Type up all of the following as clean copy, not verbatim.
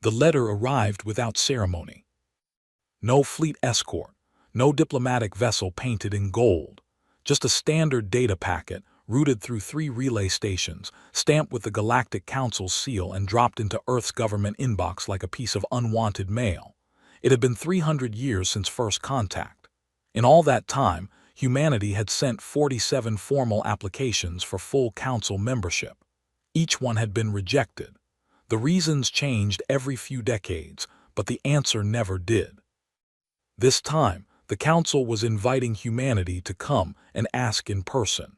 The letter arrived without ceremony. No fleet escort, no diplomatic vessel painted in gold, just a standard data packet routed through 3 relay stations, stamped with the Galactic Council's seal and dropped into Earth's government inbox like a piece of unwanted mail. It had been 300 years since first contact. In all that time, humanity had sent 47 formal applications for full council membership. Each one had been rejected. The reasons changed every few decades, but the answer never did. This time, the council was inviting humanity to come and ask in person.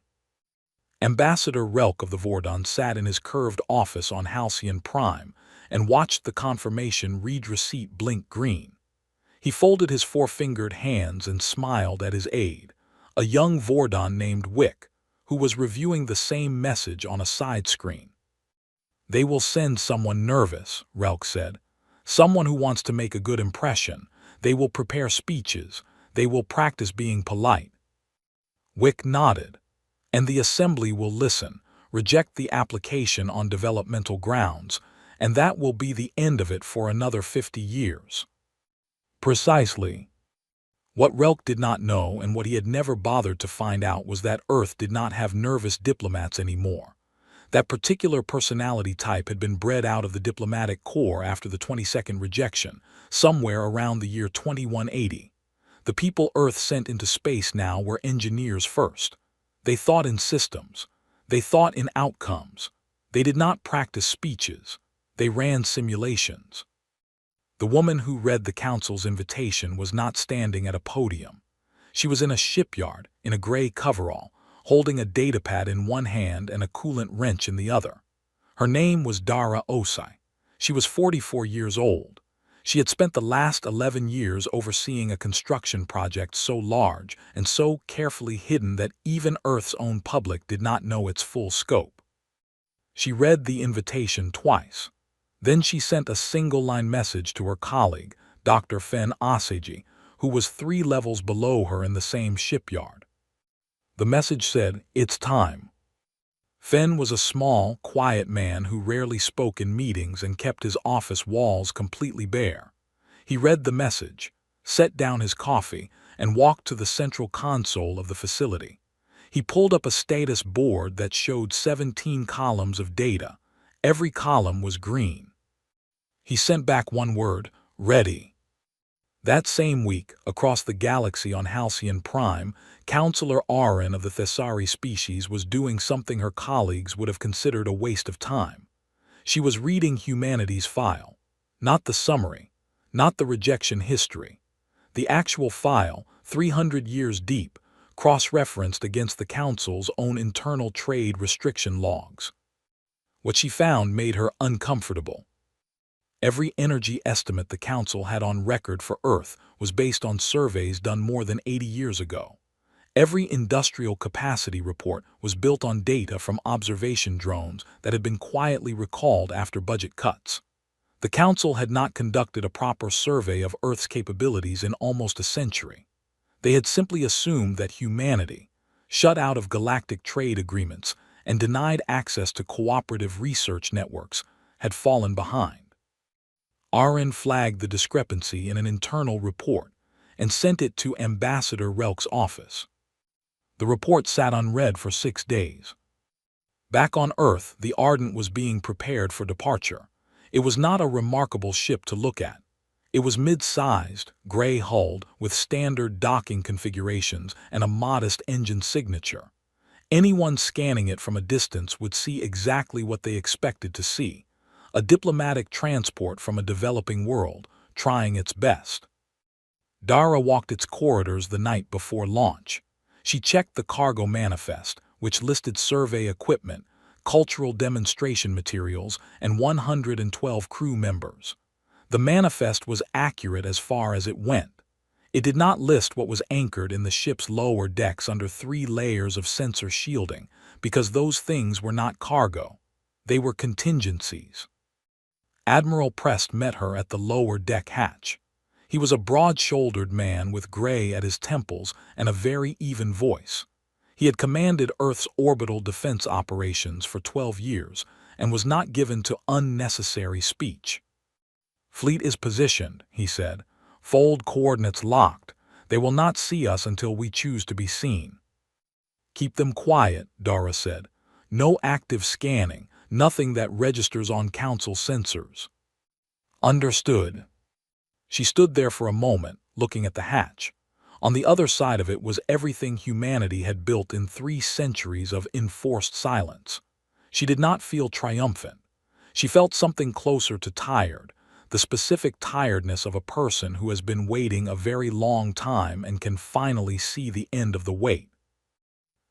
Ambassador Relk of the Vordon sat in his curved office on Halcyon Prime and watched the confirmation read receipt blink green. He folded his 4-fingered hands and smiled at his aide, a young Vordon named Wick, who was reviewing the same message on a side screen. "They will send someone nervous," Relk said. "Someone who wants to make a good impression. They will prepare speeches. They will practice being polite." Wick nodded. "And the assembly will listen, reject the application on developmental grounds, and that will be the end of it for another 50 years. Precisely. What Relk did not know, and what he had never bothered to find out, was that Earth did not have nervous diplomats anymore. That particular personality type had been bred out of the diplomatic corps after the 22nd rejection, somewhere around the year 2180. The people Earth sent into space now were engineers first. They thought in systems. They thought in outcomes. They did not practice speeches. They ran simulations. The woman who read the council's invitation was not standing at a podium. She was in a shipyard, in a gray coverall, holding a datapad in one hand and a coolant wrench in the other. Her name was Dara Osai. She was 44 years old. She had spent the last 11 years overseeing a construction project so large and so carefully hidden that even Earth's own public did not know its full scope. She read the invitation twice. Then she sent a single-line message to her colleague, Dr. Fen Aseji, who was 3 levels below her in the same shipyard. The message said, "It's time." Fen was a small, quiet man who rarely spoke in meetings and kept his office walls completely bare. He read the message, set down his coffee, and walked to the central console of the facility. He pulled up a status board that showed 17 columns of data. Every column was green. He sent back one word, "Ready." That same week, across the galaxy on Halcyon Prime, Counselor Arin of the Thessari species was doing something her colleagues would have considered a waste of time. She was reading humanity's file. Not the summary, not the rejection history. The actual file, 300 years deep, cross-referenced against the Council's own internal trade restriction logs. What she found made her uncomfortable. Every energy estimate the Council had on record for Earth was based on surveys done more than 80 years ago. Every industrial capacity report was built on data from observation drones that had been quietly recalled after budget cuts. The Council had not conducted a proper survey of Earth's capabilities in almost a century. They had simply assumed that humanity, shut out of galactic trade agreements and denied access to cooperative research networks, had fallen behind. Arin flagged the discrepancy in an internal report and sent it to Ambassador Relk's office. The report sat unread for 6 days. Back on Earth, the Ardent was being prepared for departure. It was not a remarkable ship to look at. It was mid-sized, gray-hulled, with standard docking configurations and a modest engine signature. Anyone scanning it from a distance would see exactly what they expected to see: a diplomatic transport from a developing world, trying its best. Dara walked its corridors the night before launch. She checked the cargo manifest, which listed survey equipment, cultural demonstration materials, and 112 crew members. The manifest was accurate as far as it went. It did not list what was anchored in the ship's lower decks under 3 layers of sensor shielding, because those things were not cargo. They were contingencies. Admiral Prest met her at the lower deck hatch. He was a broad-shouldered man with gray at his temples and a very even voice. He had commanded Earth's orbital defense operations for 12 years and was not given to unnecessary speech. "Fleet is positioned," he said. "Fold coordinates locked. They will not see us until we choose to be seen." "Keep them quiet," Dara said. "No active scanning, nothing that registers on Council sensors." "Understood." She stood there for a moment, looking at the hatch. On the other side of it was everything humanity had built in 3 centuries of enforced silence. She did not feel triumphant. She felt something closer to tired, the specific tiredness of a person who has been waiting a very long time and can finally see the end of the wait.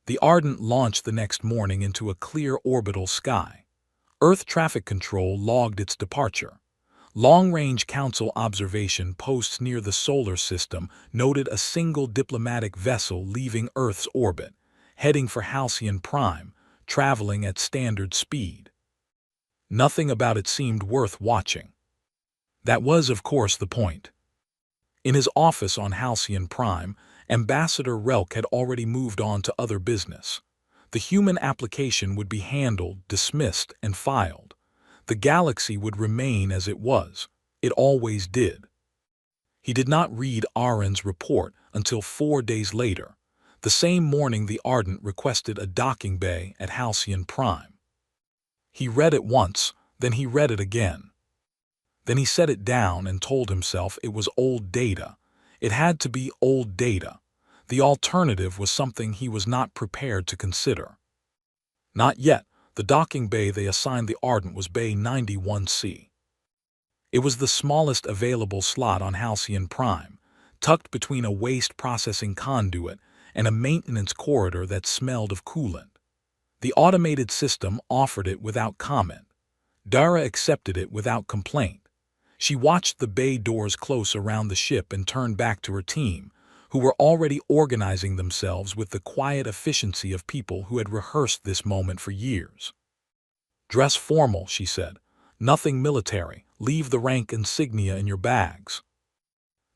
The Ardent launched the next morning into a clear orbital sky. Earth Traffic Control logged its departure. Long-range Council observation posts near the solar system noted a single diplomatic vessel leaving Earth's orbit, heading for Halcyon Prime, traveling at standard speed. Nothing about it seemed worth watching. That was, of course, the point. In his office on Halcyon Prime, Ambassador Relk had already moved on to other business. The human application would be handled, dismissed, and filed. The galaxy would remain as it was. It always did. He did not read Aaron's report until 4 days later. The same morning the Ardent requested a docking bay at Halcyon Prime. He read it once, then he read it again. Then he set it down and told himself it was old data. It had to be old data. The alternative was something he was not prepared to consider. Not yet. The docking bay they assigned the Ardent was Bay 91C. It was the smallest available slot on Halcyon Prime, tucked between a waste processing conduit and a maintenance corridor that smelled of coolant. The automated system offered it without comment. Dara accepted it without complaint. She watched the bay doors close around the ship and turned back to her team, who were already organizing themselves with the quiet efficiency of people who had rehearsed this moment for years. "Dress formal," she said. "Nothing military. Leave the rank insignia in your bags."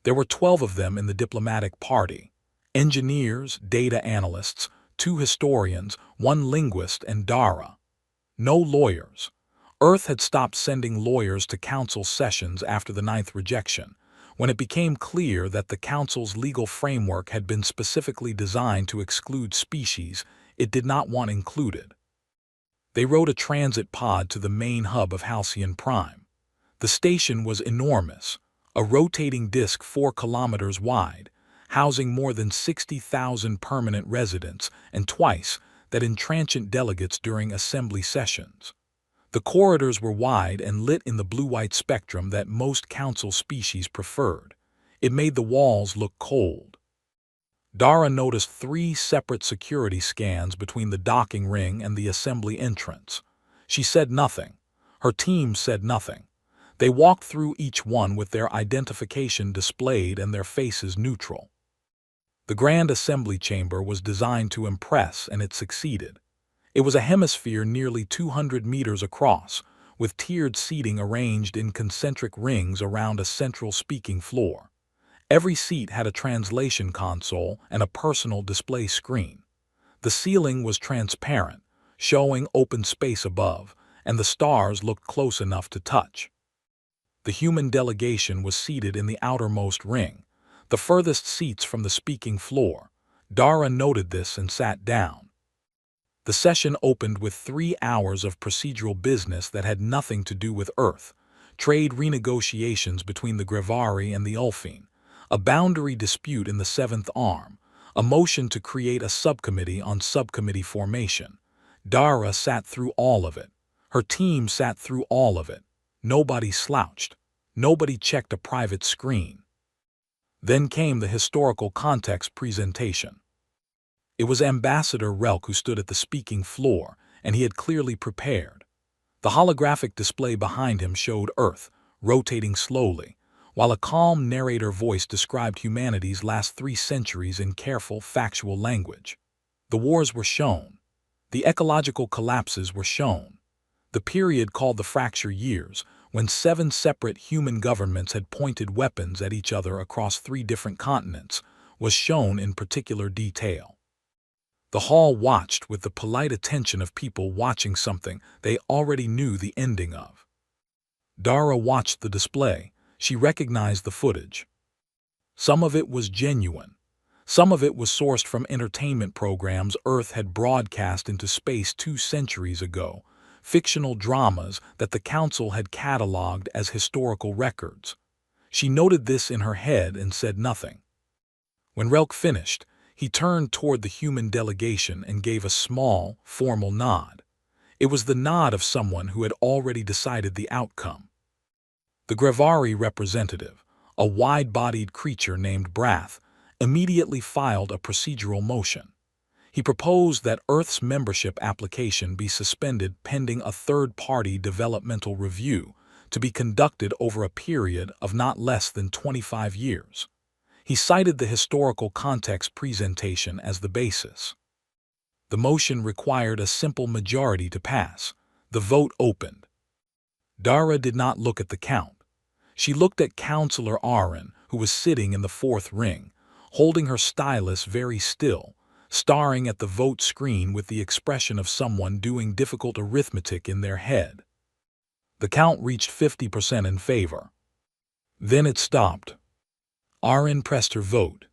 There were 12 of them in the diplomatic party. Engineers, data analysts, 2 historians, 1 linguist, and Dara. No lawyers. Earth had stopped sending lawyers to Council sessions after the 9th rejection, when it became clear that the Council's legal framework had been specifically designed to exclude species it did not want included. They rode a transit pod to the main hub of Halcyon Prime. The station was enormous, a rotating disk 4 kilometers wide, housing more than 60,000 permanent residents and twice that in transient delegates during assembly sessions. The corridors were wide and lit in the blue-white spectrum that most Council species preferred. It made the walls look cold. Dara noticed 3 separate security scans between the docking ring and the assembly entrance. She said nothing. Her team said nothing. They walked through each one with their identification displayed and their faces neutral. The Grand Assembly Chamber was designed to impress, and it succeeded. It was a hemisphere nearly 200 meters across, with tiered seating arranged in concentric rings around a central speaking floor. Every seat had a translation console and a personal display screen. The ceiling was transparent, showing open space above, and the stars looked close enough to touch. The human delegation was seated in the outermost ring, the furthest seats from the speaking floor. Dara noted this and sat down. The session opened with 3 hours of procedural business that had nothing to do with Earth, trade renegotiations between the Grevari and the Ulfine, a boundary dispute in the 7th Arm, a motion to create a subcommittee on subcommittee formation. Dara sat through all of it. Her team sat through all of it. Nobody slouched. Nobody checked a private screen. Then came the historical context presentation. It was Ambassador Relk who stood at the speaking floor, and he had clearly prepared. The holographic display behind him showed Earth, rotating slowly, while a calm narrator voice described humanity's last 3 centuries in careful, factual language. The wars were shown. The ecological collapses were shown. The period called the Fracture Years, when 7 separate human governments had pointed weapons at each other across 3 different continents, was shown in particular detail. The hall watched with the polite attention of people watching something they already knew the ending of. Dara watched the display, She recognized the footage. Some of it was genuine. Some of it was sourced from entertainment programs Earth had broadcast into space 2 centuries ago, fictional dramas that the Council had cataloged as historical records. She noted this in her head and said nothing. When Relk finished, he turned toward the human delegation and gave a small, formal nod. It was the nod of someone who had already decided the outcome. The Grevari representative, a wide-bodied creature named Brath, immediately filed a procedural motion. He proposed that Earth's membership application be suspended pending a third-party developmental review to be conducted over a period of not less than 25 years. He cited the historical context presentation as the basis. The motion required a simple majority to pass. The vote opened. Dara did not look at the count. She looked at Counselor Aaron, who was sitting in the fourth ring, holding her stylus very still, staring at the vote screen with the expression of someone doing difficult arithmetic in their head. The count reached 50% in favor. Then it stopped. Aaron pressed her vote.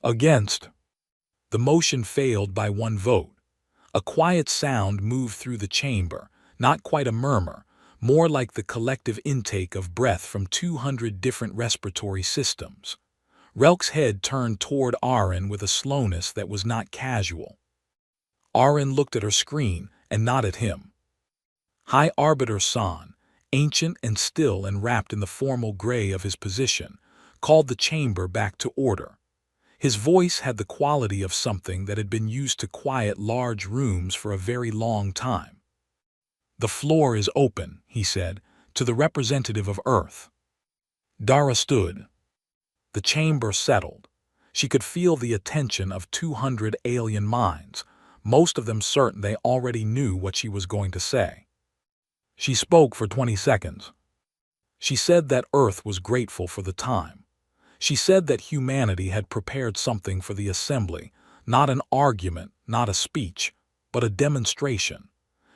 Against. The motion failed by 1 vote. A quiet sound moved through the chamber, not quite a murmur, more like the collective intake of breath from 200 different respiratory systems. Relk's head turned toward Aaron with a slowness that was not casual. Aaron looked at her screen and not at him. High Arbiter San, ancient and still and wrapped in the formal gray of his position, called the chamber back to order. His voice had the quality of something that had been used to quiet large rooms for a very long time. "The floor is open," he said, "to the representative of Earth." Dara stood. The chamber settled. She could feel the attention of 200 alien minds, most of them certain they already knew what she was going to say. She spoke for 20 seconds. She said that Earth was grateful for the time. She said that humanity had prepared something for the assembly, not an argument, not a speech, but a demonstration.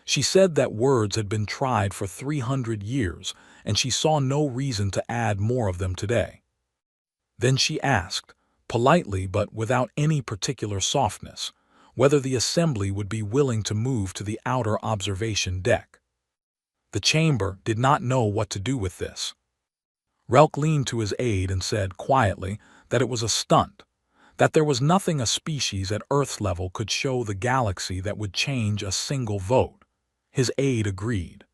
She said that words had been tried for 300 years, and she saw no reason to add more of them today. Then she asked, politely but without any particular softness, whether the assembly would be willing to move to the outer observation deck. The chamber did not know what to do with this. Relk leaned to his aide and said quietly that it was a stunt, that there was nothing a species at Earth's level could show the galaxy that would change a single vote. His aide agreed.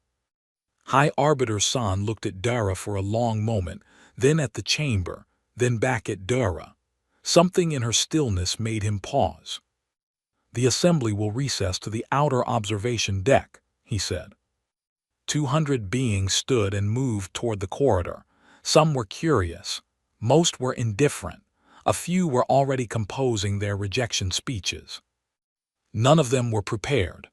High Arbiter San looked at Dara for a long moment, then at the chamber, then back at Dara. Something in her stillness made him pause. "The assembly will recess to the outer observation deck," he said. 200 beings stood and moved toward the corridor. Some were curious. Most were indifferent. A few were already composing their rejection speeches. None of them were prepared.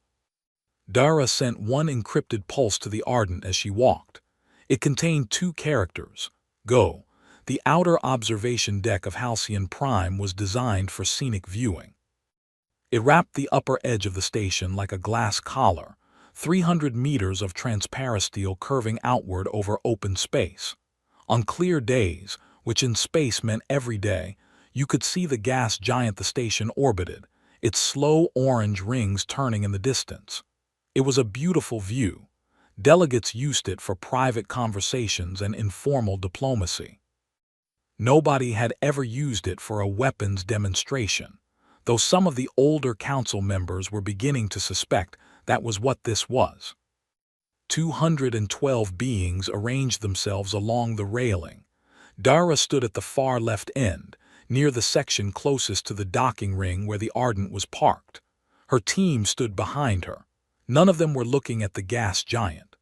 Dara sent one encrypted pulse to the Ardent as she walked. It contained 2 characters. Go. The outer observation deck of Halcyon Prime was designed for scenic viewing. It wrapped the upper edge of the station like a glass collar, 300 meters of transparent steel curving outward over open space. On clear days, which in space meant every day, you could see the gas giant the station orbited, its slow orange rings turning in the distance. It was a beautiful view. Delegates used it for private conversations and informal diplomacy. Nobody had ever used it for a weapons demonstration, though some of the older council members were beginning to suspect that was what this was. 212 beings arranged themselves along the railing. Dara stood at the far left end, near the section closest to the docking ring where the Ardent was parked. Her team stood behind her. None of them were looking at the gas giant.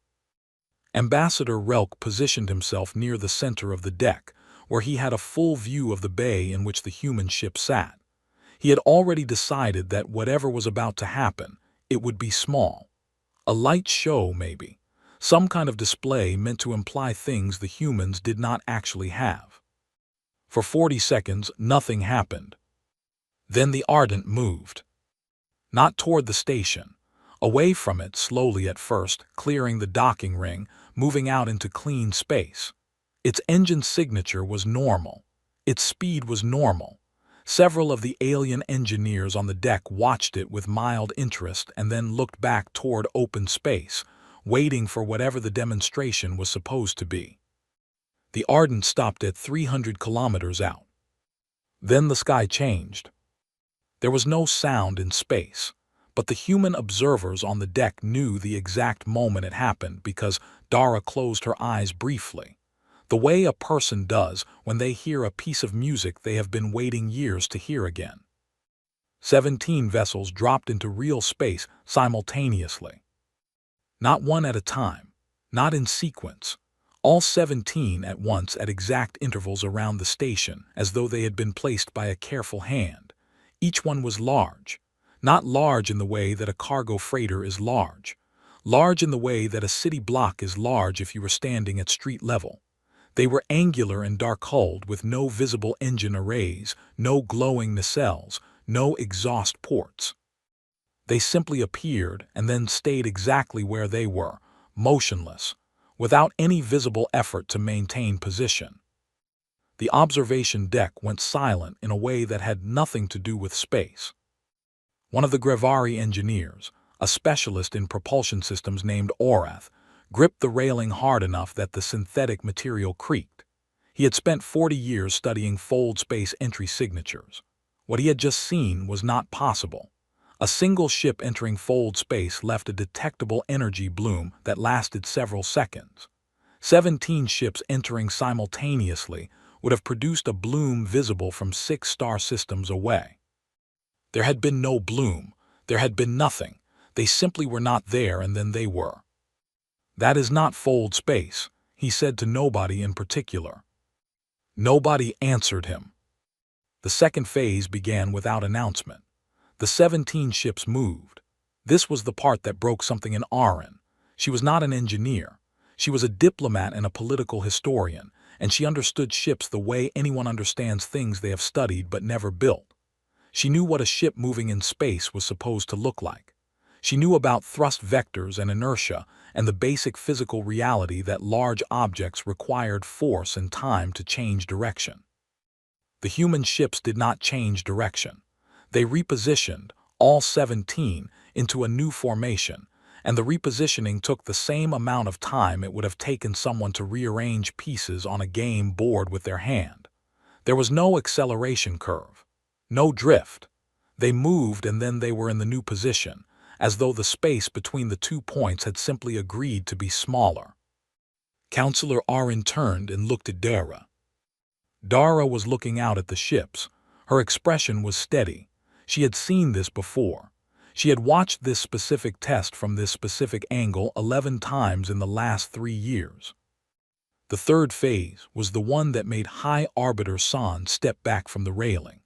Ambassador Relk positioned himself near the center of the deck, where he had a full view of the bay in which the human ship sat. He had already decided that whatever was about to happen, it would be small. A light show, maybe. Some kind of display meant to imply things the humans did not actually have. For 40 seconds, nothing happened. Then the Ardent moved. Not toward the station. Away from it slowly at first, clearing the docking ring, moving out into clean space. Its engine signature was normal. Its speed was normal. Several of the alien engineers on the deck watched it with mild interest and then looked back toward open space, waiting for whatever the demonstration was supposed to be. The Ardent stopped at 300 kilometers out. Then the sky changed. There was no sound in space, but the human observers on the deck knew the exact moment it happened because Dara closed her eyes briefly, the way a person does when they hear a piece of music they have been waiting years to hear again. 17 vessels dropped into real space simultaneously. Not one at a time, not in sequence. All 17 at once at exact intervals around the station, as though they had been placed by a careful hand. Each one was large. Not large in the way that a cargo freighter is large. Large in the way that a city block is large if you were standing at street level. They were angular and dark-hulled with no visible engine arrays, no glowing nacelles, no exhaust ports. They simply appeared and then stayed exactly where they were, motionless, without any visible effort to maintain position. The observation deck went silent in a way that had nothing to do with space. One of the Grevari engineers, a specialist in propulsion systems named Orath, gripped the railing hard enough that the synthetic material creaked. He had spent 40 years studying fold space entry signatures. What he had just seen was not possible. A single ship entering fold space left a detectable energy bloom that lasted several seconds. 17 ships entering simultaneously would have produced a bloom visible from 6 star systems away. There had been no bloom. There had been nothing. They simply were not there, and then they were. "That is not fold space," he said to nobody in particular. Nobody answered him. The second phase began without announcement. The 17 ships moved. This was the part that broke something in Aaron. She was not an engineer. She was a diplomat and a political historian, and she understood ships the way anyone understands things they have studied but never built. She knew what a ship moving in space was supposed to look like. She knew about thrust vectors and inertia and the basic physical reality that large objects required force and time to change direction. The human ships did not change direction. They repositioned, all 17, into a new formation, and the repositioning took the same amount of time it would have taken someone to rearrange pieces on a game board with their hand. There was no acceleration curve, no drift. They moved and then they were in the new position, as though the space between the 2 points had simply agreed to be smaller. Counselor Aaron turned and looked at Dara. Dara was looking out at the ships. Her expression was steady. She had seen this before. She had watched this specific test from this specific angle 11 times in the last 3 years. The third phase was the one that made High Arbiter San step back from the railing.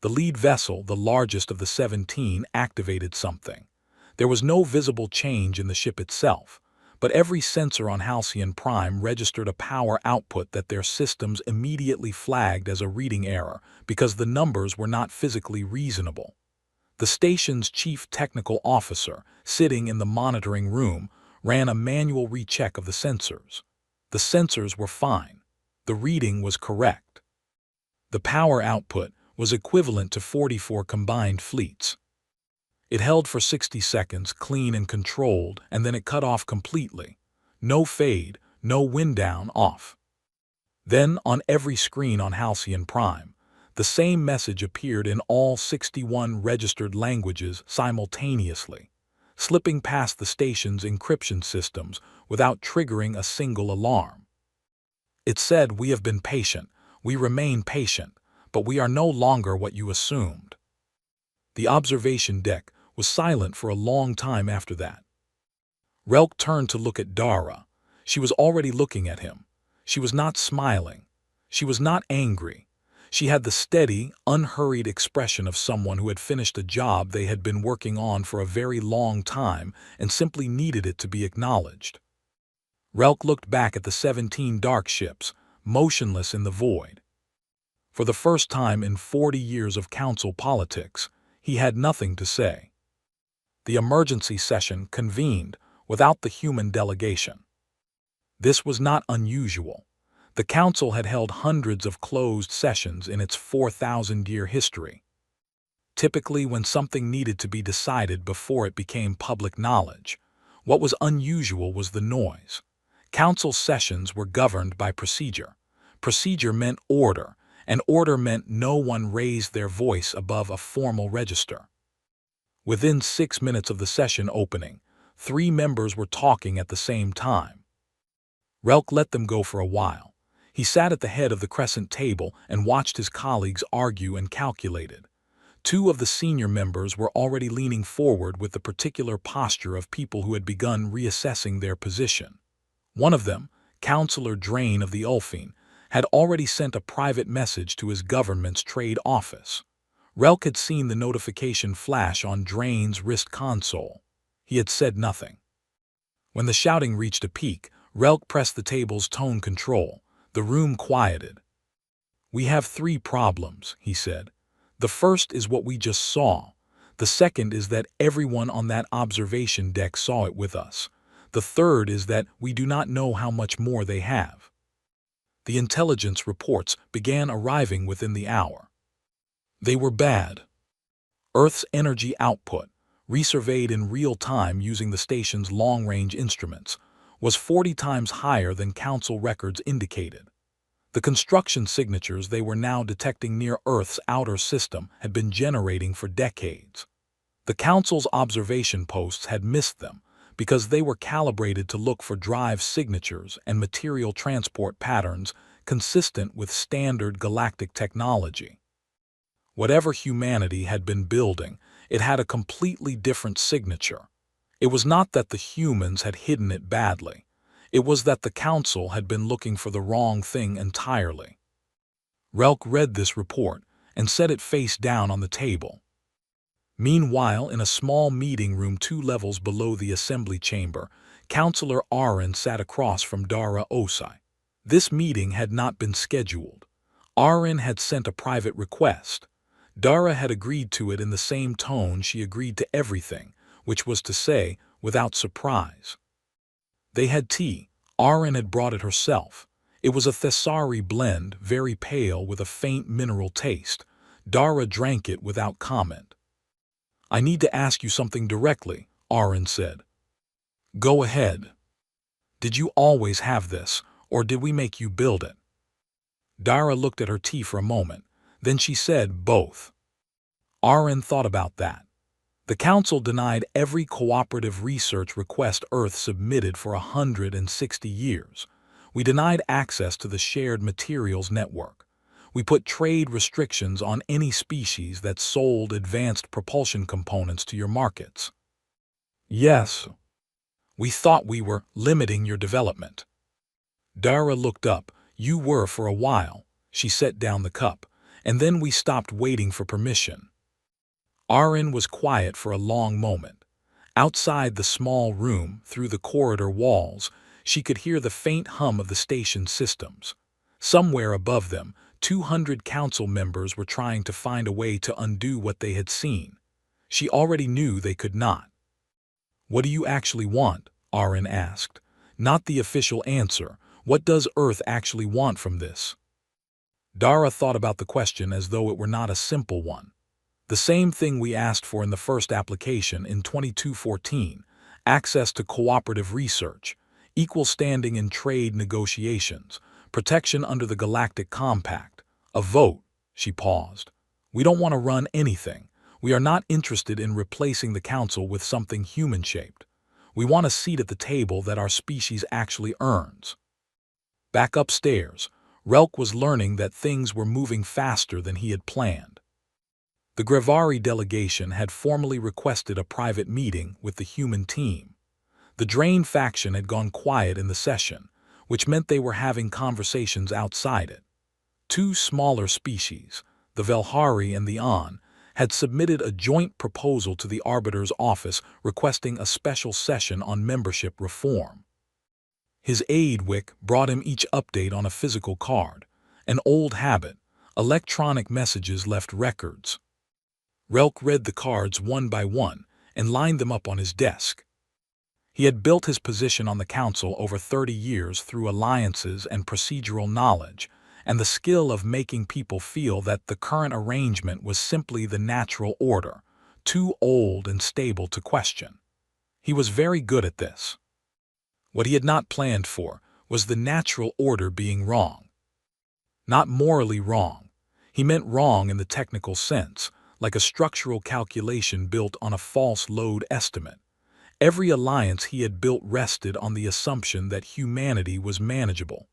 The lead vessel, the largest of the 17, activated something. There was no visible change in the ship itself, but every sensor on Halcyon Prime registered a power output that their systems immediately flagged as a reading error because the numbers were not physically reasonable. The station's chief technical officer, sitting in the monitoring room, ran a manual recheck of the sensors. The sensors were fine. The reading was correct. The power output was equivalent to 44 combined fleets. It held for 60 seconds, clean and controlled, and then it cut off completely. No fade, no wind down, off. Then, on every screen on Halcyon Prime, the same message appeared in all 61 registered languages simultaneously, slipping past the station's encryption systems without triggering a single alarm. It said, "We have been patient, we remain patient, but we are no longer what you assumed." The observation deck was silent for a long time after that. Relk turned to look at Dara. She was already looking at him. She was not smiling. She was not angry. She had the steady, unhurried expression of someone who had finished a job they had been working on for a very long time and simply needed it to be acknowledged. Relk looked back at the 17 dark ships, motionless in the void. For the first time in 40 years of council politics, he had nothing to say. The emergency session convened without the human delegation. This was not unusual. The council had held hundreds of closed sessions in its 4,000-year history. Typically, when something needed to be decided before it became public knowledge, what was unusual was the noise. Council sessions were governed by procedure. Procedure meant order, and order meant no one raised their voice above a formal register. Within 6 minutes of the session opening, 3 members were talking at the same time. Relk let them go for a while. He sat at the head of the crescent table and watched his colleagues argue and calculated. 2 of the senior members were already leaning forward with the particular posture of people who had begun reassessing their position. One of them, Councillor Drain of the Ulfine, had already sent a private message to his government's trade office. Relk had seen the notification flash on Drain's wrist console. He had said nothing. When the shouting reached a peak, Relk pressed the table's tone control. The room quieted. "We have 3 problems," he said. "The first is what we just saw. The second is that everyone on that observation deck saw it with us. The third is that we do not know how much more they have." The intelligence reports began arriving within the hour. They were bad. Earth's energy output, resurveyed in real time using the station's long-range instruments, was 40 times higher than Council records indicated. The construction signatures they were now detecting near Earth's outer system had been generating for decades. The Council's observation posts had missed them because they were calibrated to look for drive signatures and material transport patterns consistent with standard galactic technology. Whatever humanity had been building, it had a completely different signature. It was not that the humans had hidden it badly. It was that the Council had been looking for the wrong thing entirely. Relk read this report and set it face down on the table. Meanwhile, in a small meeting room 2 levels below the assembly chamber, Councillor Arin sat across from Dara Osai. This meeting had not been scheduled. Arin had sent a private request. Dara had agreed to it in the same tone she agreed to everything, which was to say, without surprise. They had tea. Arin had brought it herself. It was a Thessari blend, very pale with a faint mineral taste. Dara drank it without comment. "I need to ask you something directly," Arin said. "Go ahead. Did you always have this, or did we make you build it?" Dara looked at her tea for a moment. Then she said, "Both." Arin thought about that. The Council denied every cooperative research request Earth submitted for 160 years. We denied access to the shared materials network. We put trade restrictions on any species that sold advanced propulsion components to your markets. Yes. We thought we were limiting your development. Dara looked up. "You were for a while." She set down the cup. "And then we stopped waiting for permission." Arin was quiet for a long moment. Outside the small room, through the corridor walls, she could hear the faint hum of the station systems. Somewhere above them, 200 council members were trying to find a way to undo what they had seen. She already knew they could not. "What do you actually want?" Arin asked. "Not the official answer. What does Earth actually want from this?" Dara thought about the question as though it were not a simple one. "The same thing we asked for in the first application in 2214, access to cooperative research, equal standing in trade negotiations, protection under the Galactic Compact, a vote." She paused. "We don't want to run anything. We are not interested in replacing the Council with something human-shaped. We want a seat at the table that our species actually earns." Back upstairs, Relk was learning that things were moving faster than he had planned. The Grevari delegation had formally requested a private meeting with the human team. The Drain faction had gone quiet in the session, which meant they were having conversations outside it. 2 smaller species, the Velhari and the An, had submitted a joint proposal to the Arbiter's office requesting a special session on membership reform. His aide Wick brought him each update on a physical card, an old habit. Electronic messages left records. Relk read the cards one by one and lined them up on his desk. He had built his position on the council over 30 years through alliances and procedural knowledge, and the skill of making people feel that the current arrangement was simply the natural order, too old and stable to question. He was very good at this. What he had not planned for was the natural order being wrong. Not morally wrong. He meant wrong in the technical sense, like a structural calculation built on a false load estimate. Every alliance he had built rested on the assumption that humanity was manageable.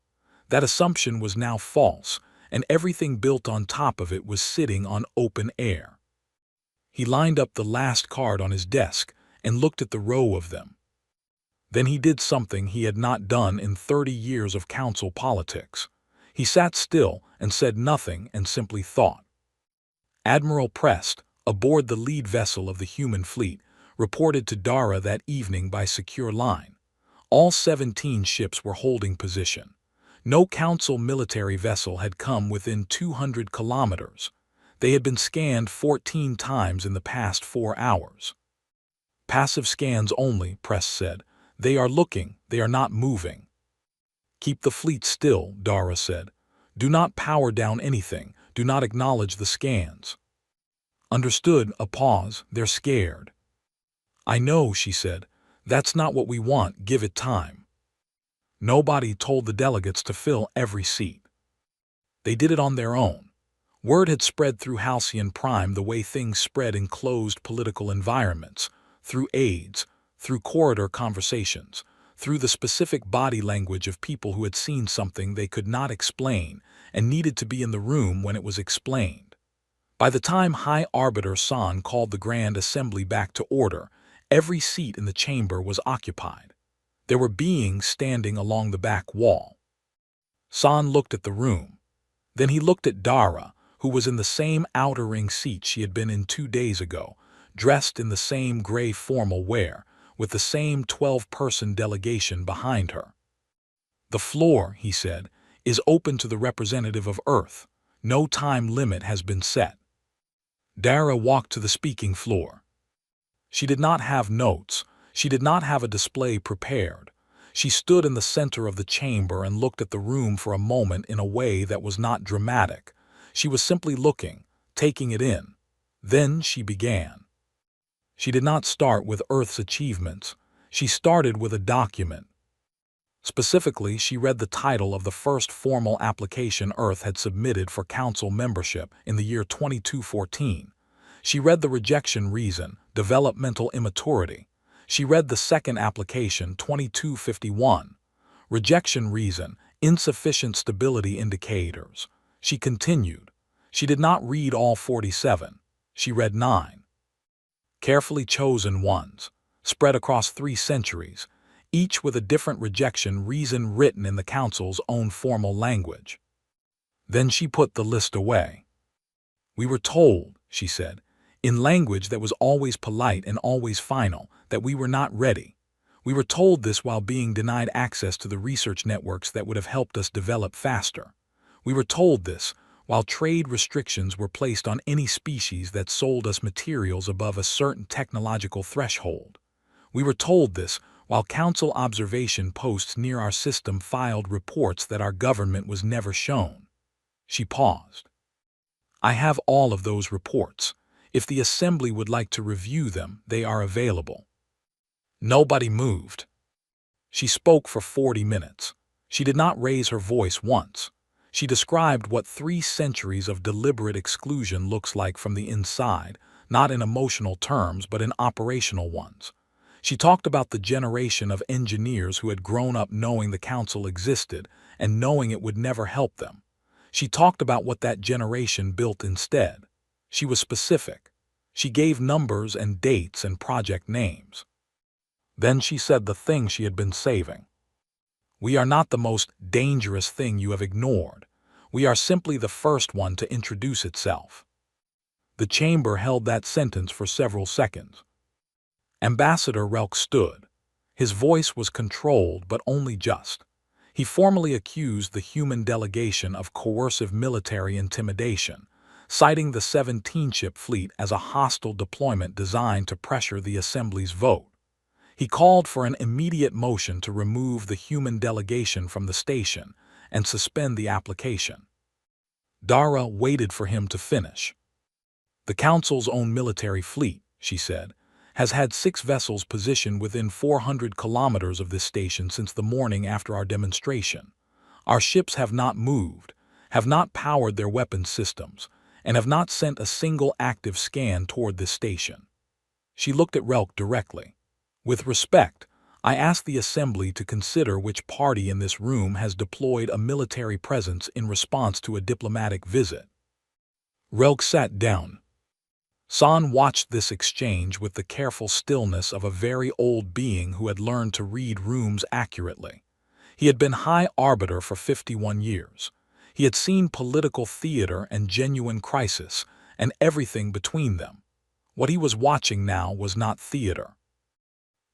That assumption was now false, and everything built on top of it was sitting on open air. He lined up the last card on his desk and looked at the row of them. Then he did something he had not done in 30 years of council politics. He sat still and said nothing and simply thought. Admiral Prest, aboard the lead vessel of the human fleet, reported to Dara that evening by secure line. All 17 ships were holding position. No council military vessel had come within 200 kilometers. They had been scanned 14 times in the past 4 hours. Passive scans only, Prest said. They are looking, they are not moving. Keep the fleet still, Dara said. Do not power down anything, do not acknowledge the scans. Understood, a pause, they're scared. I know, she said. That's not what we want, give it time. Nobody told the delegates to fill every seat. They did it on their own. Word had spread through Halcyon Prime the way things spread in closed political environments, through aides, through corridor conversations, through the specific body language of people who had seen something they could not explain and needed to be in the room when it was explained. By the time High Arbiter San called the Grand Assembly back to order, every seat in the chamber was occupied. There were beings standing along the back wall. San looked at the room. Then he looked at Dara, who was in the same outer ring seat she had been in 2 days ago, dressed in the same gray formal wear, with the same 12-person delegation behind her. The floor, he said, is open to the representative of Earth. No time limit has been set. Dara walked to the speaking floor. She did not have notes. She did not have a display prepared. She stood in the center of the chamber and looked at the room for a moment in a way that was not dramatic. She was simply looking, taking it in. Then she began. She did not start with Earth's achievements. She started with a document. Specifically, she read the title of the first formal application Earth had submitted for Council membership in the year 2214. She read the rejection reason, developmental immaturity. She read the second application, 2251. Rejection reason, insufficient stability indicators. She continued. She did not read all 47. She read 9. Carefully chosen ones, spread across 3 centuries, each with a different rejection reason written in the Council's own formal language. Then she put the list away. We were told, she said, in language that was always polite and always final, that we were not ready. We were told this while being denied access to the research networks that would have helped us develop faster. We were told this while trade restrictions were placed on any species that sold us materials above a certain technological threshold. We were told this while Council observation posts near our system filed reports that our government was never shown. She paused. I have all of those reports. If the Assembly would like to review them, they are available. Nobody moved. She spoke for 40 minutes. She did not raise her voice once. She described what 3 centuries of deliberate exclusion looks like from the inside, not in emotional terms but in operational ones. She talked about the generation of engineers who had grown up knowing the Council existed and knowing it would never help them. She talked about what that generation built instead. She was specific. She gave numbers and dates and project names. Then she said the thing she had been saving. We are not the most dangerous thing you have ignored. We are simply the first one to introduce itself. The chamber held that sentence for several seconds. Ambassador Relk stood. His voice was controlled but only just. He formally accused the human delegation of coercive military intimidation, citing the 17-ship fleet as a hostile deployment designed to pressure the Assembly's vote. He called for an immediate motion to remove the human delegation from the station and suspend the application. Dara waited for him to finish. The Council's own military fleet, she said, has had 6 vessels positioned within 400 kilometers of this station since the morning after our demonstration. Our ships have not moved, have not powered their weapons systems, and have not sent a single active scan toward this station. She looked at Relk directly. With respect, I ask the Assembly to consider which party in this room has deployed a military presence in response to a diplomatic visit. Relk sat down. San watched this exchange with the careful stillness of a very old being who had learned to read rooms accurately. He had been High Arbiter for 51 years. He had seen political theater and genuine crisis, and everything between them. What he was watching now was not theater.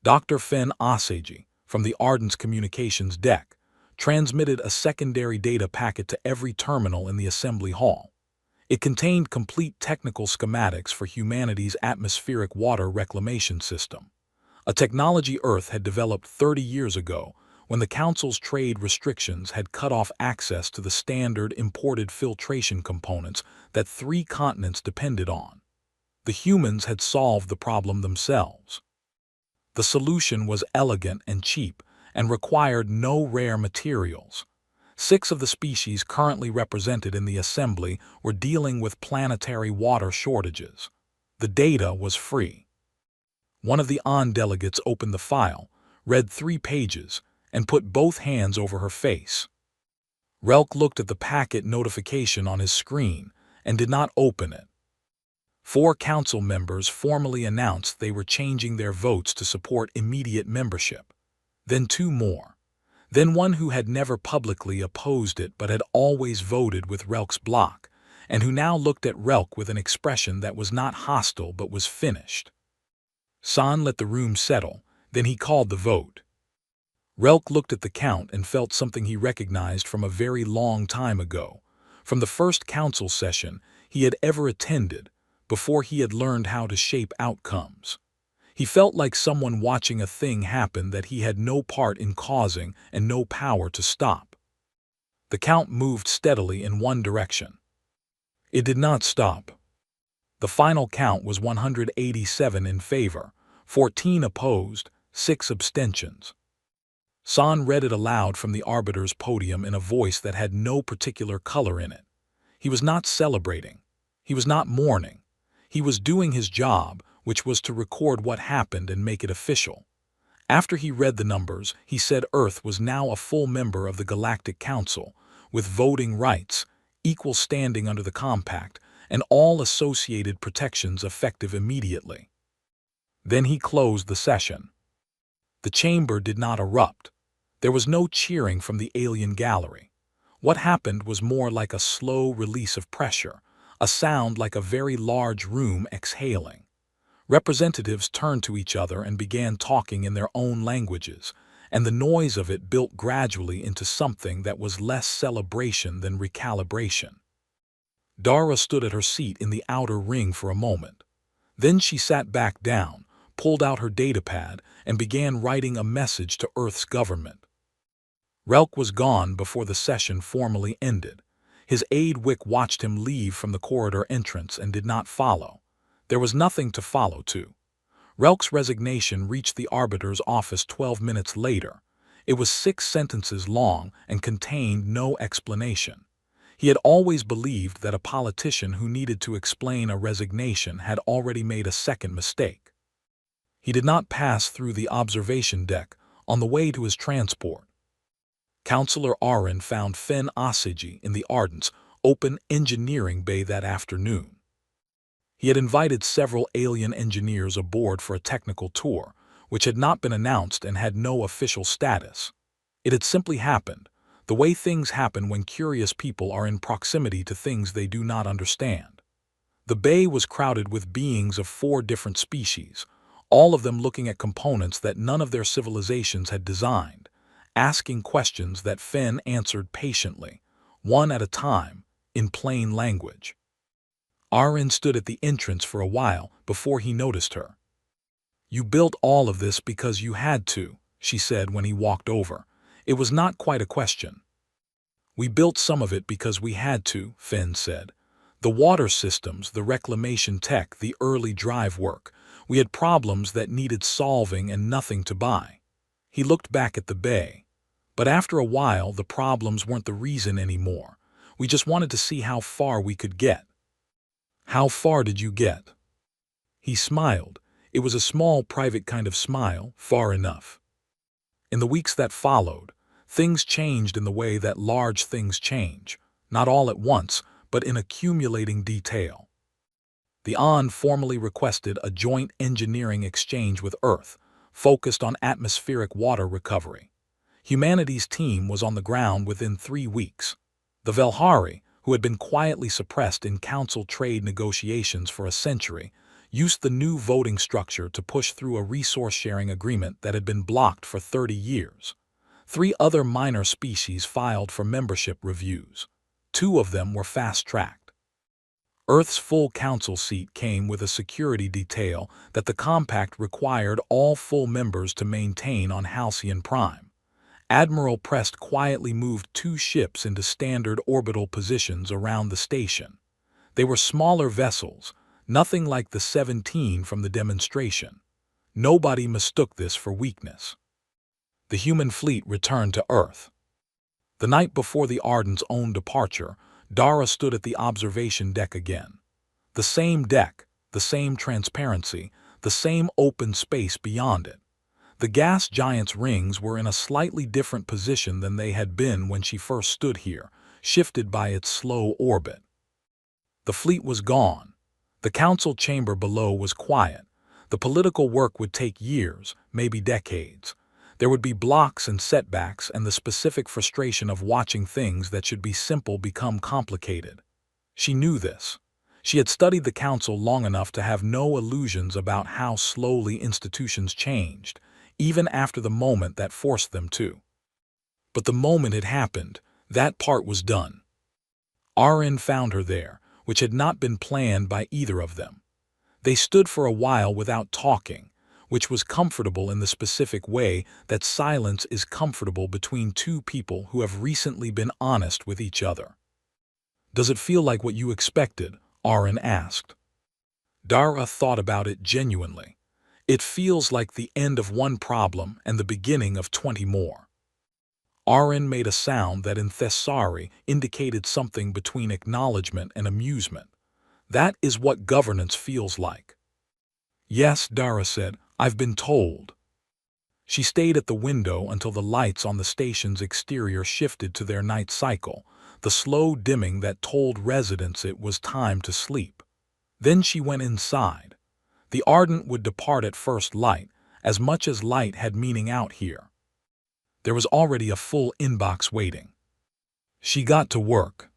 Dr. Fen Aseji, from the Ardent's communications deck, transmitted a secondary data packet to every terminal in the assembly hall. It contained complete technical schematics for humanity's atmospheric water reclamation system, a technology Earth had developed 30 years ago when the Council's trade restrictions had cut off access to the standard imported filtration components that 3 continents depended on. The humans had solved the problem themselves. The solution was elegant and cheap and required no rare materials. 6 of the species currently represented in the Assembly were dealing with planetary water shortages. The data was free. One of the delegates opened the file, read 3 pages, and put both hands over her face. Relk looked at the packet notification on his screen and did not open it. 4 council members formally announced they were changing their votes to support immediate membership. Then 2 more. Then one who had never publicly opposed it but had always voted with Relk's bloc, and who now looked at Relk with an expression that was not hostile but was finished. San let the room settle, then he called the vote. Relk looked at the count and felt something he recognized from a very long time ago, from the first council session he had ever attended, before he had learned how to shape outcomes. He felt like someone watching a thing happen that he had no part in causing and no power to stop. The count moved steadily in one direction. It did not stop. The final count was 187 in favor, 14 opposed, 6 abstentions. San read it aloud from the arbiter's podium in a voice that had no particular color in it. He was not celebrating. He was not mourning. He was doing his job, which was to record what happened and make it official. After he read the numbers, he said Earth was now a full member of the Galactic Council, with voting rights, equal standing under the Compact, and all associated protections effective immediately. Then he closed the session. The chamber did not erupt. There was no cheering from the alien gallery. What happened was more like a slow release of pressure, a sound like a very large room exhaling. Representatives turned to each other and began talking in their own languages, and the noise of it built gradually into something that was less celebration than recalibration. Dara stood at her seat in the outer ring for a moment. Then she sat back down, pulled out her datapad, and began writing a message to Earth's government. Relk was gone before the session formally ended. His aide Wick watched him leave from the corridor entrance and did not follow. There was nothing to follow to. Relk's resignation reached the arbiter's office 12 minutes later. It was 6 sentences long and contained no explanation. He had always believed that a politician who needed to explain a resignation had already made a second mistake. He did not pass through the observation deck on the way to his transport. Councillor Arin found Fen Aseji in the Ardent's open engineering bay that afternoon. He had invited several alien engineers aboard for a technical tour, which had not been announced and had no official status. It had simply happened, the way things happen when curious people are in proximity to things they do not understand. The bay was crowded with beings of 4 different species, all of them looking at components that none of their civilizations had designed, asking questions that Fen answered patiently, one at a time, in plain language. Arin stood at the entrance for a while before he noticed her. "You built all of this because you had to," she said when he walked over. It was not quite a question. "We built some of it because we had to," Finn said. "The water systems, the reclamation tech, the early drive work. We had problems that needed solving and nothing to buy." He looked back at the bay. "But after a while, the problems weren't the reason anymore. We just wanted to see how far we could get." "How far did you get?" He smiled. It was a small, private kind of smile, far enough. In the weeks that followed, things changed in the way that large things change, not all at once, but in accumulating detail. The ON formally requested a joint engineering exchange with Earth, focused on atmospheric water recovery. Humanity's team was on the ground within 3 weeks. The Velhari, who had been quietly suppressed in council trade negotiations for a century, used the new voting structure to push through a resource-sharing agreement that had been blocked for 30 years. 3 other minor species filed for membership reviews. 2 of them were fast-tracked. Earth's full council seat came with a security detail that the compact required all full members to maintain on Halcyon Prime. Admiral Prest quietly moved 2 ships into standard orbital positions around the station. They were smaller vessels, nothing like the 17 from the demonstration. Nobody mistook this for weakness. The human fleet returned to Earth. The night before the Arden's own departure, Dara stood at the observation deck again. The same deck, the same transparency, the same open space beyond it. The gas giant's rings were in a slightly different position than they had been when she first stood here, shifted by its slow orbit. The fleet was gone. The council chamber below was quiet. The political work would take years, maybe decades. There would be blocks and setbacks and the specific frustration of watching things that should be simple become complicated. She knew this. She had studied the council long enough to have no illusions about how slowly institutions changed, even after the moment that forced them to. But the moment it happened, that part was done. Arin found her there, which had not been planned by either of them. They stood for a while without talking, which was comfortable in the specific way that silence is comfortable between 2 people who have recently been honest with each other. "Does it feel like what you expected?" Arin asked. Dara thought about it genuinely. "It feels like the end of one problem and the beginning of 20 more." Arin made a sound that in Thessari indicated something between acknowledgement and amusement. "That is what governance feels like." "Yes," Dara said, "I've been told." She stayed at the window until the lights on the station's exterior shifted to their night cycle, the slow dimming that told residents it was time to sleep. Then she went inside. The Ardent would depart at first light, as much as light had meaning out here. There was already a full inbox waiting. She got to work.